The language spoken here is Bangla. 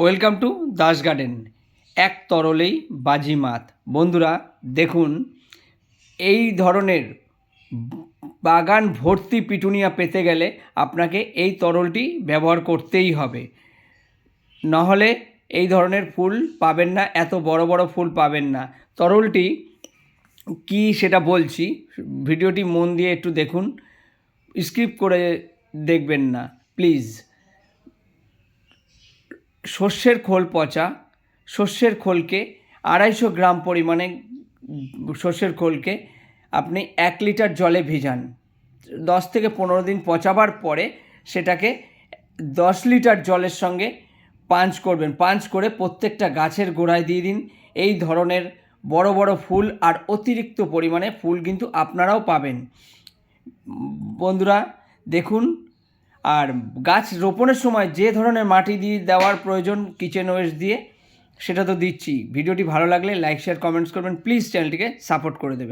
Welcome to Das garden. এক তরলেই বাজিমাত। বন্ধুরা দেখুন, এই ধরনের বাগান ভর্তি পিটুনিয়া পেতে গেলে আপনাকে এই তরলটি ব্যবহার করতেই হবে, নাহলে এই ধরনের ফুল পাবেন না, এত বড় বড় ফুল পাবেন না। তরলটি কি সেটা বলছি, ভিডিওটি মন দিয়ে একটু দেখুন, স্কিপ করে দেখবেন না প্লিজ। সর্ষের খোল পচা, সর্ষের খোলকে 250 গ্রাম পরিমাণে সর্ষের খোলকে আপনি 1 লিটার জলে ভিজান। 10 থেকে 15 দিন পচাবার পরে সেটাকে 10 লিটার জলের সঙ্গে পাঞ্চ করবেন। পাঞ্চ করে প্রত্যেকটা গাছের গোড়ায় দিয়ে দিন। এই ধরনের বড় বড় ফুল আর অতিরিক্ত পরিমাণে ফুল কিন্তু আপনারাও পাবেন। বন্ধুরা দেখুন, আর গাছ রোপণের সময় যে ধরনের মাটি দিয়ে দেওয়ার প্রয়োজন কিচেন ওয়েস্ট দিয়ে, সেটা তো দিচ্ছি। ভিডিওটি ভালো লাগলে লাইক শেয়ার কমেন্টস করবেন, প্লিজ চ্যানেলটিকে সাপোর্ট করে দেবেন।